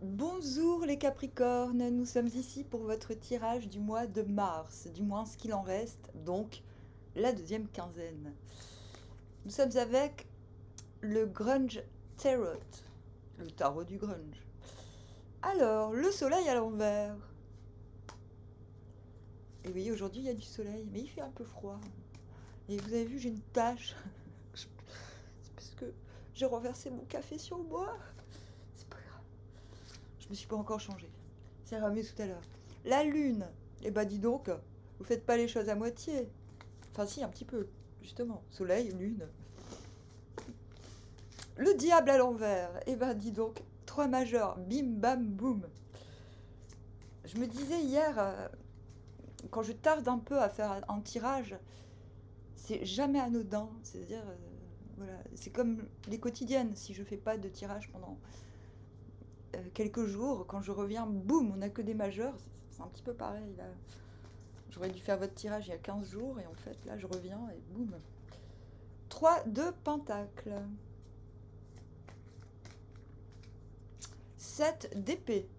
Bonjour les Capricornes, nous sommes ici pour votre tirage du mois de mars, du moins ce qu'il en reste, donc la deuxième quinzaine. Nous sommes avec le Grunge Tarot, le tarot du grunge. Alors, le soleil à l'envers. Et oui, aujourd'hui il y a du soleil, mais il fait un peu froid. Et vous avez vu, j'ai une tache. C'est parce que j'ai renversé mon café sur moi. C'est pas grave. Je me suis pas encore changée. C'est remis tout à l'heure. La lune. Eh ben dis donc, vous faites pas les choses à moitié. Enfin si, un petit peu, justement. Soleil, lune. Le diable à l'envers. Eh ben dis donc, 3 majeurs. Bim bam boum. Je me disais hier, quand je tarde un peu à faire un tirage, c'est jamais anodin. C'est-à-dire, voilà, c'est comme les quotidiennes. Si je fais pas de tirage pendant quelques jours, quand je reviens, boum, on n'a que des majeurs. C'est un petit peu pareil là. J'aurais dû faire votre tirage il y a 15 jours et en fait là je reviens et boum. 3 de pentacle. 7 d'épée.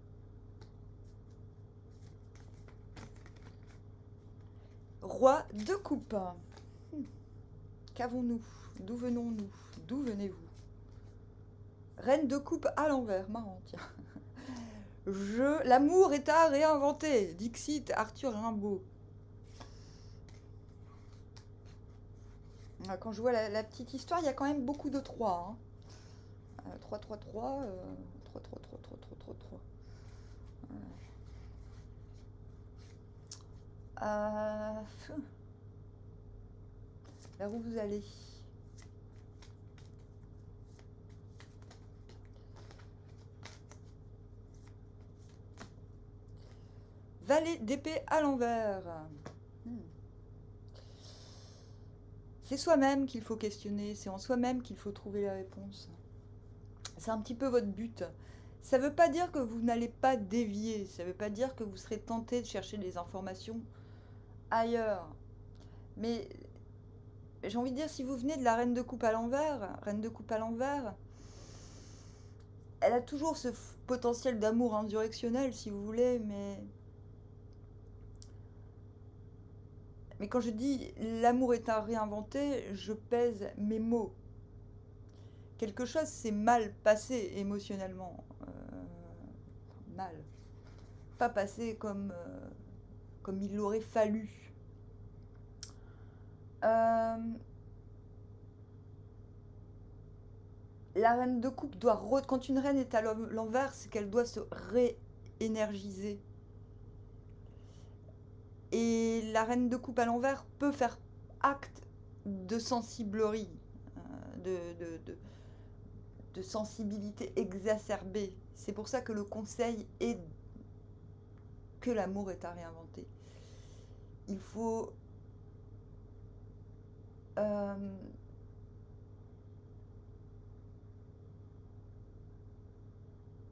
Roi de coupe. Qu'avons-nous? D'où venons-nous? D'où venez-vous? Reine de coupe à l'envers. Marrant, tiens. L'amour est à réinventer. Dixit Arthur Rimbaud. Quand je vois la petite histoire, il y a quand même beaucoup de 3. 3, 3, 3. 3, 3, 3, 3, 3, 3, 3. Vers où vous allez? Valet d'épée à l'envers. C'est soi-même qu'il faut questionner, c'est en soi-même qu'il faut trouver les réponses. C'est un petit peu votre but. Ça ne veut pas dire que vous n'allez pas dévier, ça ne veut pas dire que vous serez tenté de chercher des informations ailleurs. Mais j'ai envie de dire, si vous venez de la reine de coupe à l'envers, elle a toujours ce potentiel d'amour indirectionnel, si vous voulez, mais quand je dis l'amour est à réinventer, je pèse mes mots. Quelque chose s'est mal passé émotionnellement. Mal. Pas passé comme il l'aurait fallu. La reine de coupe doit... Quand une reine est à l'envers, c'est qu'elle doit se réénergiser. Et la reine de coupe à l'envers peut faire acte de sensiblerie, de sensibilité exacerbée. C'est pour ça que le conseil est que l'amour est à réinventer. Il faut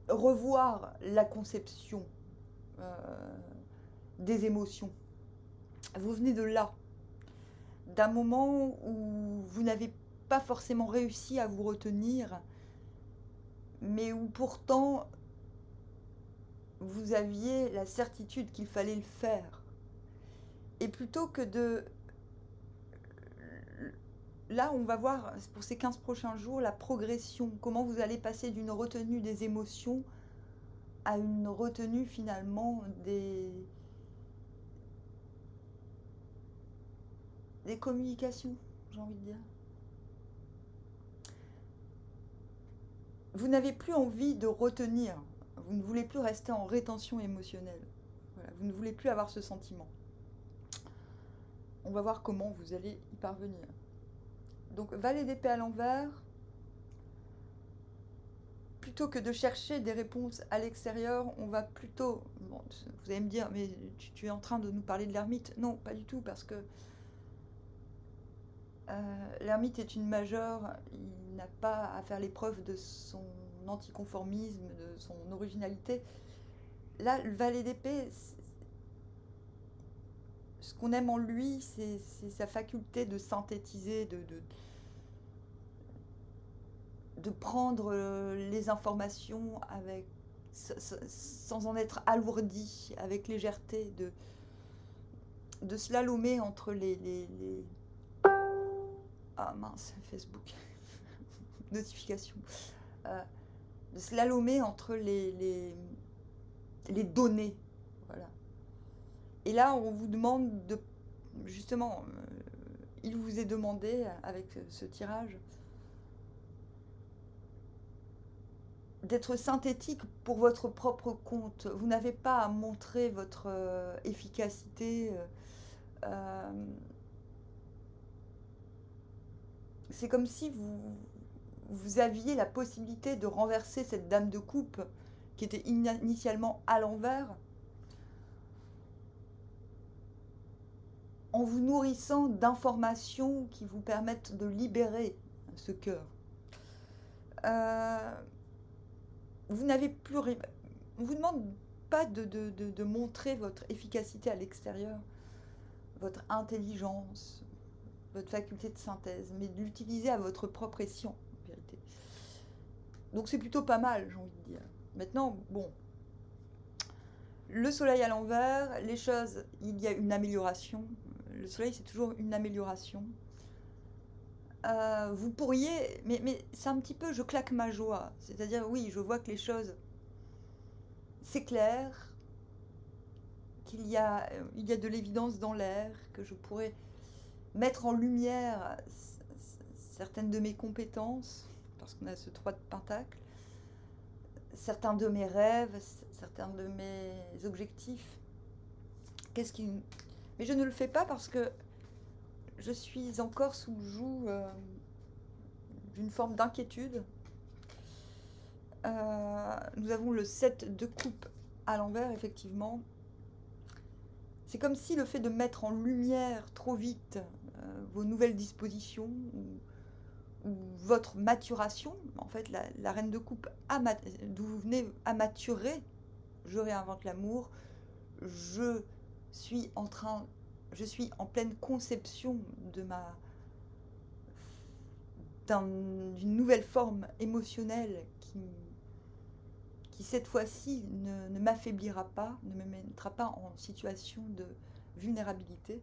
revoir la conception des émotions. Vous venez de là, d'un moment où vous n'avez pas forcément réussi à vous retenir, mais où pourtant vous aviez la certitude qu'il fallait le faire. Et plutôt que de... Là, on va voir, pour ces 15 prochains jours, la progression, comment vous allez passer d'une retenue des émotions à une retenue finalement des communications, j'ai envie de dire. Vous n'avez plus envie de retenir, vous ne voulez plus rester en rétention émotionnelle. Voilà, vous ne voulez plus avoir ce sentiment. On va voir comment vous allez y parvenir. Donc, valet d'épée à l'envers, plutôt que de chercher des réponses à l'extérieur, on va plutôt... Bon, vous allez me dire, mais tu es en train de nous parler de l'ermite? Non, pas du tout, parce que l'ermite est une majeure, il n'a pas à faire l'épreuve de son anticonformisme, de son originalité. Là, le valet d'épée, ce qu'on aime en lui, c'est sa faculté de synthétiser, de prendre les informations avec sans en être alourdi, avec légèreté, de slalomer entre les... Ah mince, Facebook, notification. Euh, de slalomer entre les données. Voilà. Et là, on vous demande de... Justement, il vous est demandé, avec ce tirage, d'être synthétique pour votre propre compte. Vous n'avez pas à montrer votre efficacité. C'est comme si vous aviez la possibilité de renverser cette dame de coupe qui était initialement à l'envers en vous nourrissant d'informations qui vous permettent de libérer ce cœur. Vous n'avez plus... On ne vous demande pas de montrer votre efficacité à l'extérieur, votre intelligence, votre faculté de synthèse, mais de l'utiliser à votre propre escient, en vérité. Donc c'est plutôt pas mal, j'ai envie de dire. Maintenant, bon, le soleil à l'envers, les choses, il y a une amélioration. Le soleil, c'est toujours une amélioration. Vous pourriez, mais c'est un petit peu, je claque ma joie. C'est-à-dire, oui, je vois que les choses s'éclairent, qu'il y a de l'évidence dans l'air, que je pourrais mettre en lumière certaines de mes compétences, parce qu'on a ce 3 de pentacle, certains de mes rêves, certains de mes objectifs. Mais je ne le fais pas parce que je suis encore sous le joug d'une forme d'inquiétude. Nous avons le 7 de coupe à l'envers, effectivement. C'est comme si le fait de mettre en lumière trop vite vos nouvelles dispositions ou votre maturation, en fait, la reine de coupe, d'où vous venez à maturer, je réinvente l'amour, je suis en pleine conception d'une nouvelle forme émotionnelle qui cette fois-ci ne m'affaiblira pas, ne me mettra pas en situation de vulnérabilité.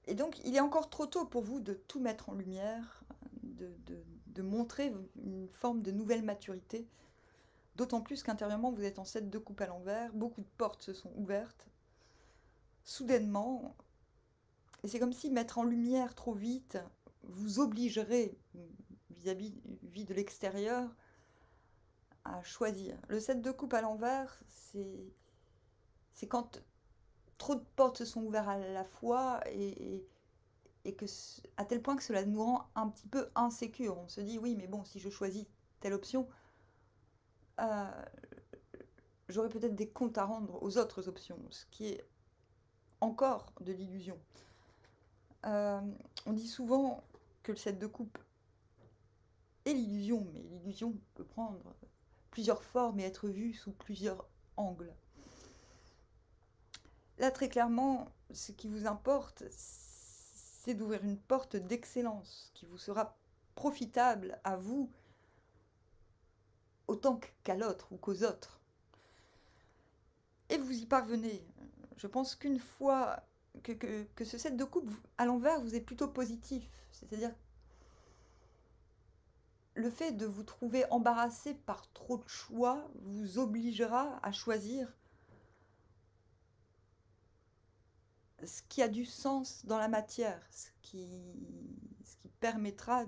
Et donc, il est encore trop tôt pour vous de tout mettre en lumière, de montrer une forme de nouvelle maturité, d'autant plus qu'intérieurement, vous êtes en 7 de coupe à l'envers, beaucoup de portes se sont ouvertes, soudainement, et c'est comme si mettre en lumière trop vite vous obligerait, vis-à-vis de l'extérieur, à choisir. Le 7 de coupe à l'envers, c'est quand trop de portes se sont ouvertes à la fois et que, à tel point que cela nous rend un petit peu insécure. On se dit, oui, mais bon, si je choisis telle option, j'aurai peut-être des comptes à rendre aux autres options, ce qui est encore de l'illusion. On dit souvent que le 7 de coupe est l'illusion, mais l'illusion peut prendre plusieurs formes et être vue sous plusieurs angles. Là, très clairement, ce qui vous importe, c'est d'ouvrir une porte d'excellence qui vous sera profitable à vous autant qu'à l'autre ou qu'aux autres. Et vous y parvenez. Je pense qu'une fois que ce 7 de coupe à l'envers vous est plutôt positif, c'est-à-dire le fait de vous trouver embarrassé par trop de choix vous obligera à choisir ce qui a du sens dans la matière, ce qui permettra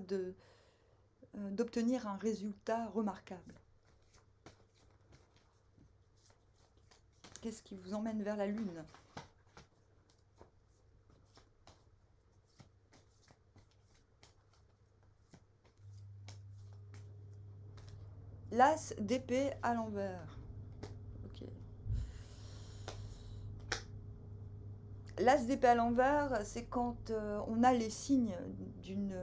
d'obtenir un résultat remarquable. Qu'est-ce qui vous emmène vers la lune ? L'as d'épée à l'envers. Ok. L'as d'épée à l'envers, c'est quand on a les signes d'une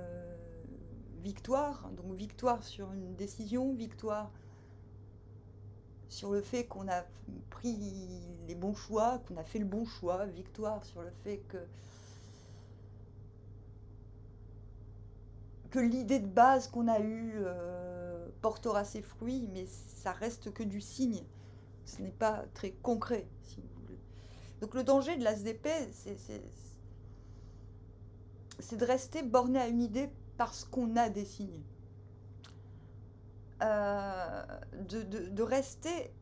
victoire. Donc victoire sur une décision, victoire sur le fait qu'on a pris les bons choix, qu'on a fait le bon choix, victoire sur le fait que l'idée de base qu'on a eue portera ses fruits, mais ça reste que du signe. Ce n'est pas très concret, si vous voulez. Donc le danger de l'as d'épée, c'est de rester borné à une idée parce qu'on a des signes. De rester...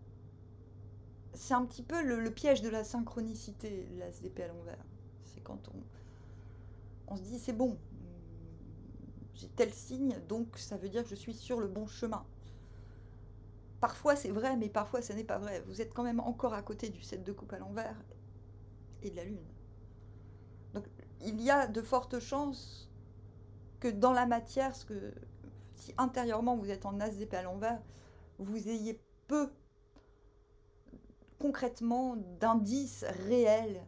C'est un petit peu le piège de la synchronicité, l'as d'épée à l'envers. C'est quand on se dit, c'est bon, j'ai tel signe, donc ça veut dire que je suis sur le bon chemin. Parfois c'est vrai, mais parfois ce n'est pas vrai. Vous êtes quand même encore à côté du 7 de coupe à l'envers et de la lune. Donc il y a de fortes chances que dans la matière, si intérieurement vous êtes en as d'épée à l'envers, vous ayez peu concrètement d'indices réels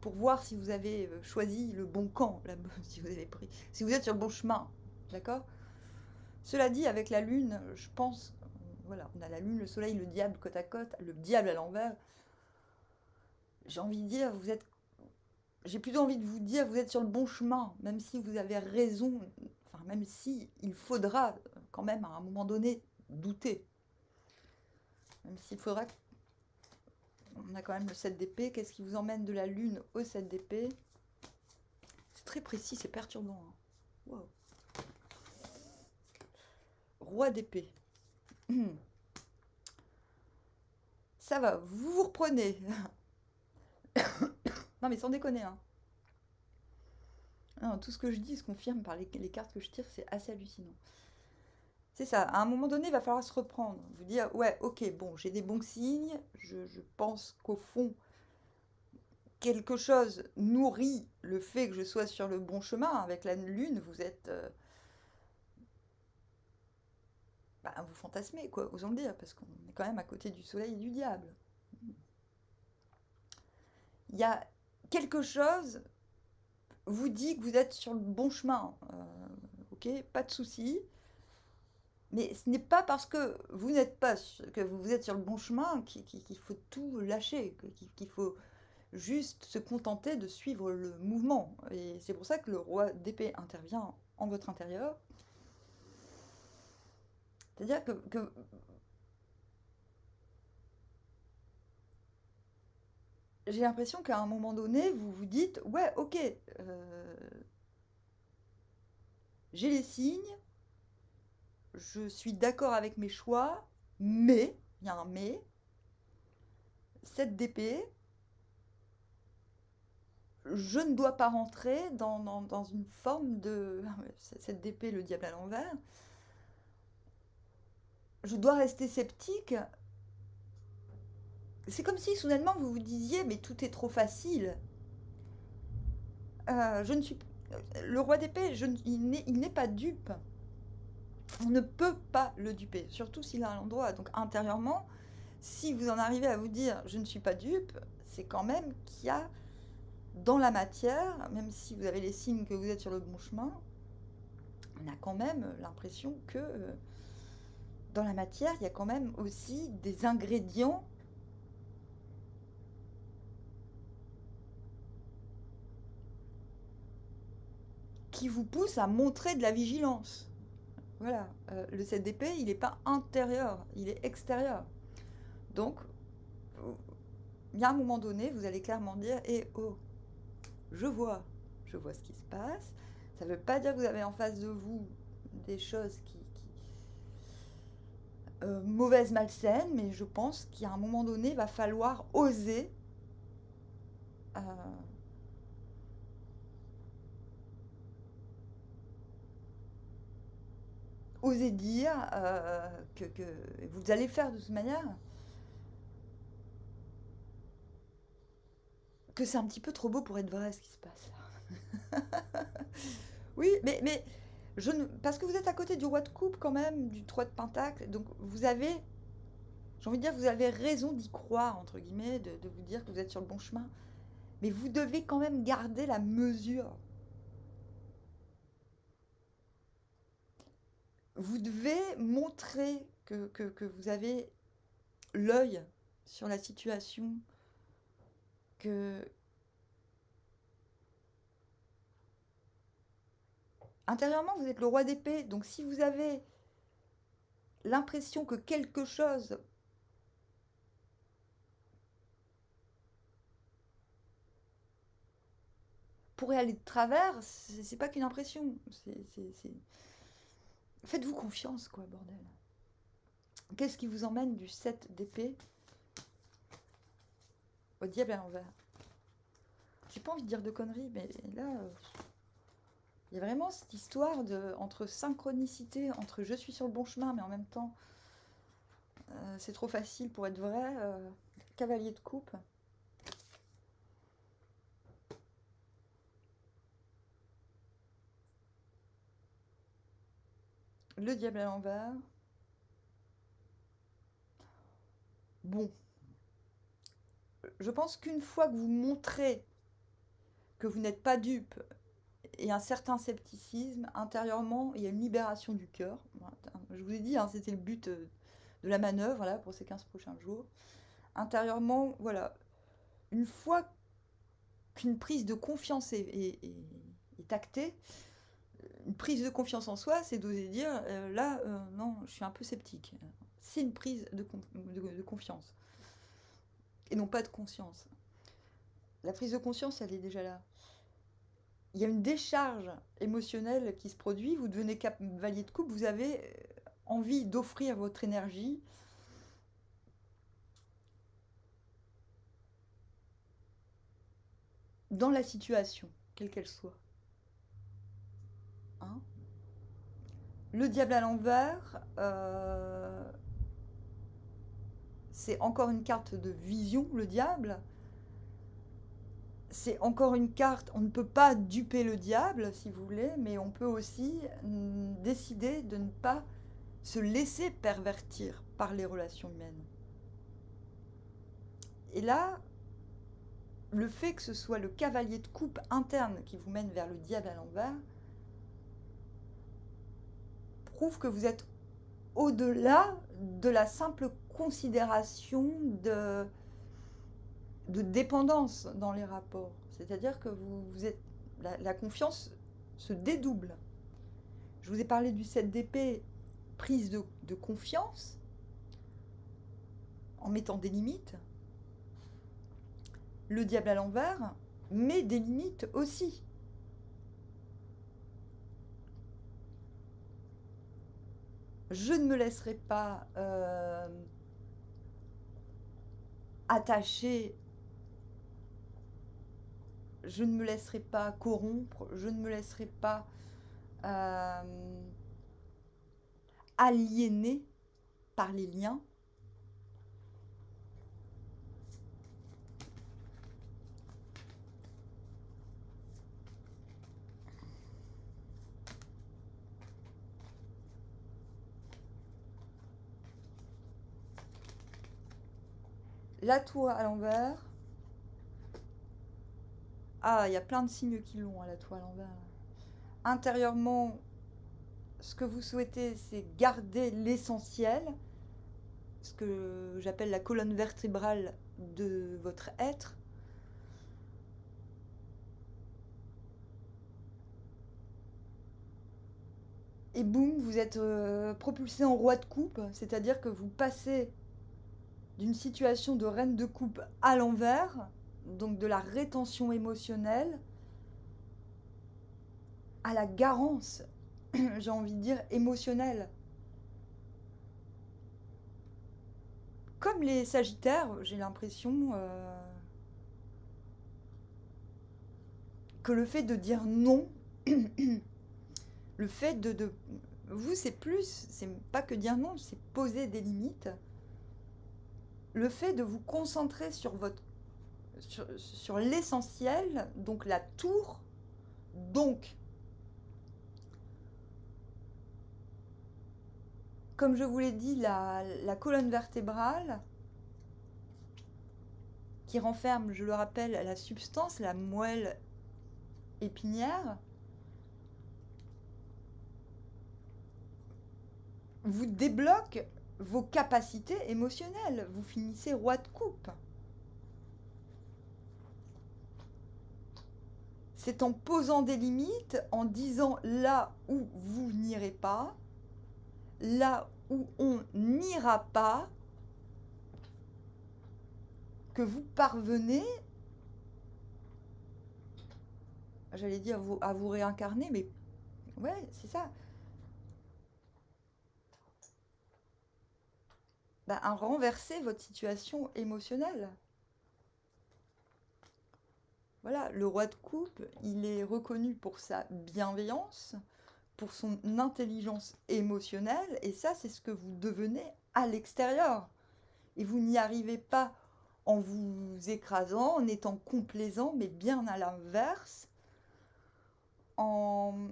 pour voir si vous avez choisi le bon camp, si vous êtes sur le bon chemin, d'accord? Cela dit, avec la lune, je pense, voilà, on a la lune, le soleil, le diable côte à côte, le diable à l'envers. J'ai envie de dire, j'ai plutôt envie de vous dire, vous êtes sur le bon chemin, même si vous avez raison, enfin même si il faudra quand même à un moment donné douter, même s'il faudra. On a quand même le 7 d'épée. Qu'est-ce qui vous emmène de la lune au 7 d'épée? C'est très précis, c'est perturbant. Hein. Wow. Roi d'épée. Ça va, vous vous reprenez. Non mais sans déconner. Hein. Non, tout ce que je dis se confirme par les cartes que je tire, c'est assez hallucinant. C'est ça, à un moment donné, il va falloir se reprendre. Vous dire, ouais, ok, bon, j'ai des bons signes. Je pense qu'au fond, quelque chose nourrit le fait que je sois sur le bon chemin. Avec la lune, vous êtes... vous fantasmez, quoi, osons le dire, parce qu'on est quand même à côté du soleil et du diable. Il y a quelque chose vous dit que vous êtes sur le bon chemin. Ok, pas de souci. Mais ce n'est pas parce que vous n'êtes pas, que vous êtes sur le bon chemin qu'il faut tout lâcher, qu'il faut juste se contenter de suivre le mouvement. Et c'est pour ça que le roi d'épée intervient en votre intérieur. C'est-à-dire que j'ai l'impression qu'à un moment donné, vous vous dites, ouais, ok, j'ai les signes, je suis d'accord avec mes choix, mais, il y a un mais, 7 d'épée, je ne dois pas rentrer dans une forme de... 7 d'épée, le diable à l'envers. Je dois rester sceptique. C'est comme si soudainement vous vous disiez, mais tout est trop facile. Je ne suis... Le roi d'épée, il n'est pas dupe. On ne peut pas le duper, surtout s'il a un endroit. Donc intérieurement, si vous en arrivez à vous dire je ne suis pas dupe, c'est quand même qu'il y a dans la matière, même si vous avez les signes que vous êtes sur le bon chemin, on a quand même l'impression que dans la matière, il y a quand même aussi des ingrédients qui vous poussent à montrer de la vigilance. Voilà, le 7 d'épée, il n'est pas intérieur, il est extérieur. Donc, il y a un moment donné, vous allez clairement dire « Eh oh, je vois ce qui se passe. » Ça ne veut pas dire que vous avez en face de vous des choses mauvaises, malsaines, mais je pense qu'à un moment donné, il va falloir oser oser dire que vous allez faire de toute manière que c'est un petit peu trop beau pour être vrai ce qui se passe là. Oui, mais parce que vous êtes à côté du roi de coupe quand même, du 3 de pentacle, donc vous avez, j'ai envie de dire, vous avez raison d'y croire, entre guillemets, de vous dire que vous êtes sur le bon chemin. Mais vous devez quand même garder la mesure. Vous devez montrer que vous avez l'œil sur la situation, que Intérieurement, vous êtes le roi d'épée. Donc si vous avez l'impression que quelque chose pourrait aller de travers, c'est pas qu'une impression. Faites-vous confiance, quoi, bordel. Qu'est-ce qui vous emmène du 7 d'épée au diable à l'envers? J'ai pas envie de dire de conneries, mais là, il y a vraiment cette histoire entre synchronicité, entre je suis sur le bon chemin, mais en même temps, c'est trop facile pour être vrai. Cavalier de coupe. Le diable à l'envers. Bon. Je pense qu'une fois que vous montrez que vous n'êtes pas dupe et un certain scepticisme, intérieurement, il y a une libération du cœur. Je vous ai dit, hein, c'était le but de la manœuvre là, pour ces 15 prochains jours. Intérieurement, voilà. Une fois qu'une prise de confiance est actée, une prise de confiance en soi, c'est d'oser dire, là, non, je suis un peu sceptique. C'est une prise de confiance. Et non pas de conscience. La prise de conscience, elle est déjà là. Il y a une décharge émotionnelle qui se produit, vous devenez cavalier de coupe, vous avez envie d'offrir votre énergie dans la situation, quelle qu'elle soit. Hein? Le diable à l'envers, c'est encore une carte de vision, le diable. C'est encore une carte, on ne peut pas duper le diable, si vous voulez, mais on peut aussi décider de ne pas se laisser pervertir par les relations humaines. Et là, le fait que ce soit le cavalier de coupe interne qui vous mène vers le diable à l'envers prouve que vous êtes au-delà de la simple considération de dépendance dans les rapports. C'est-à-dire que vous êtes, la confiance se dédouble. Je vous ai parlé du 7 d'épée, prise de confiance, en mettant des limites. Le diable à l'envers met des limites aussi. Je ne me laisserai pas attacher, je ne me laisserai pas corrompre, je ne me laisserai pas aliéner par les liens. La tour à l'envers. Ah, il y a plein de signes qui l'ont à la tour à l'envers. Intérieurement, ce que vous souhaitez, c'est garder l'essentiel, ce que j'appelle la colonne vertébrale de votre être. Et boum, vous êtes propulsé en roi de coupe, c'est-à-dire que vous passez d'une situation de reine de coupe à l'envers, donc de la rétention émotionnelle, à la garance, j'ai envie de dire, émotionnelle. Comme les Sagittaires, j'ai l'impression que le fait de dire non, le fait de vous, c'est plus, c'est pas que dire non, c'est poser des limites. Le fait de vous concentrer sur sur l'essentiel, donc la tour, donc, comme je vous l'ai dit, la colonne vertébrale qui renferme, je le rappelle, la substance, la moelle épinière, vous débloque vos capacités émotionnelles. Vous finissez roi de coupe. C'est en posant des limites, en disant là où vous n'irez pas, là où on n'ira pas, que vous parvenez, j'allais dire à vous réincarner, mais ouais, c'est ça. Ben, à renverser votre situation émotionnelle. Voilà, le roi de coupe, il est reconnu pour sa bienveillance, pour son intelligence émotionnelle, et ça, c'est ce que vous devenez à l'extérieur. Et vous n'y arrivez pas en vous écrasant, en étant complaisant, mais bien à l'inverse, en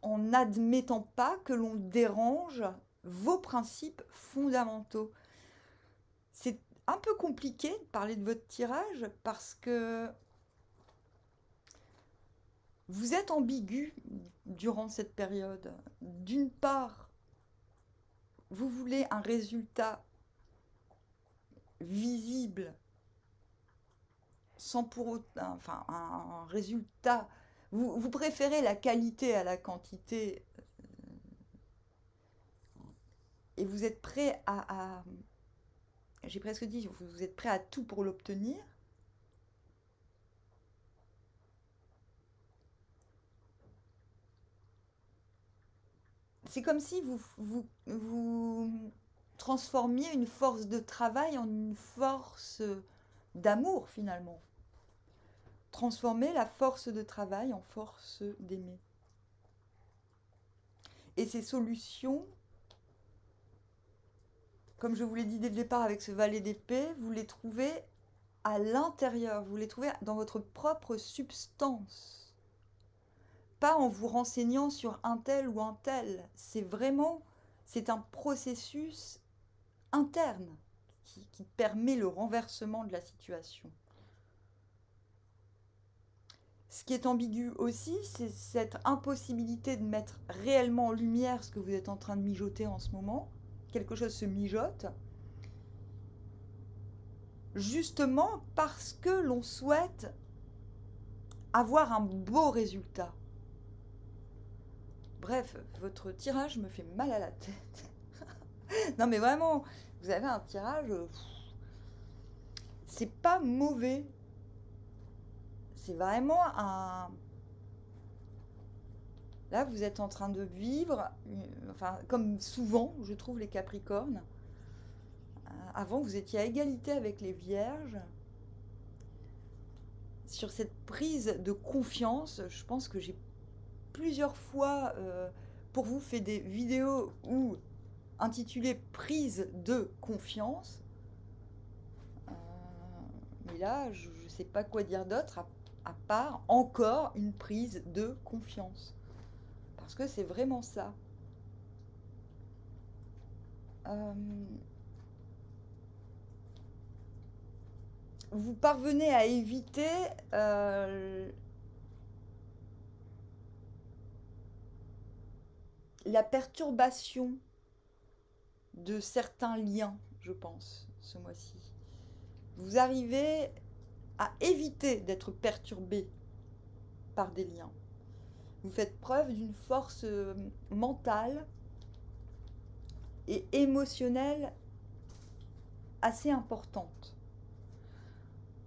n'admettant pas que l'on dérange vos principes fondamentaux. C'est un peu compliqué de parler de votre tirage parce que vous êtes ambigu durant cette période. D'une part, vous voulez un résultat visible sans pour autant, enfin un résultat, vous préférez la qualité à la quantité et vous êtes prêt j'ai presque dit, vous êtes prêt à tout pour l'obtenir. C'est comme si vous transformiez une force de travail en une force d'amour finalement. Transformer la force de travail en force d'aimer. Et ces solutions, comme je vous l'ai dit dès le départ avec ce valet d'épée, vous les trouvez à l'intérieur, vous les trouvez dans votre propre substance. Pas en vous renseignant sur un tel ou un tel. C'est un processus interne qui permet le renversement de la situation. Ce qui est ambigu aussi, c'est cette impossibilité de mettre réellement en lumière ce que vous êtes en train de mijoter en ce moment. Quelque chose se mijote, justement parce que l'on souhaite avoir un beau résultat. Bref, votre tirage me fait mal à la tête. Non mais vraiment, vous avez un tirage, c'est pas mauvais. C'est vraiment un... Là, vous êtes en train de vivre, enfin, comme souvent, je trouve, les Capricornes. Avant, vous étiez à égalité avec les Vierges. Sur cette prise de confiance, je pense que j'ai plusieurs fois, pour vous, fait des vidéos intitulées « Prise de confiance ». Mais là, je ne sais pas quoi dire d'autre, à part encore une prise de confiance. Parce que c'est vraiment ça. Vous parvenez à éviter la perturbation de certains liens, je pense, ce mois-ci. Vous arrivez à éviter d'être perturbé par des liens. Vous faites preuve d'une force mentale et émotionnelle assez importante.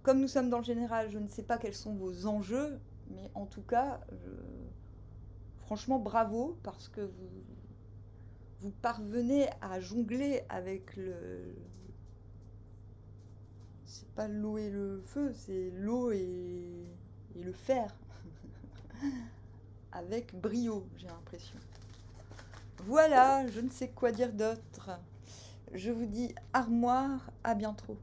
Comme nous sommes dans le général, je ne sais pas quels sont vos enjeux, mais en tout cas, franchement, bravo, parce que vous parvenez à jongler avec le... C'est pas l'eau et le feu, c'est l'eau et le fer. Avec brio, j'ai l'impression. Voilà, je ne sais quoi dire d'autre. Je vous dis armoire, à bientôt.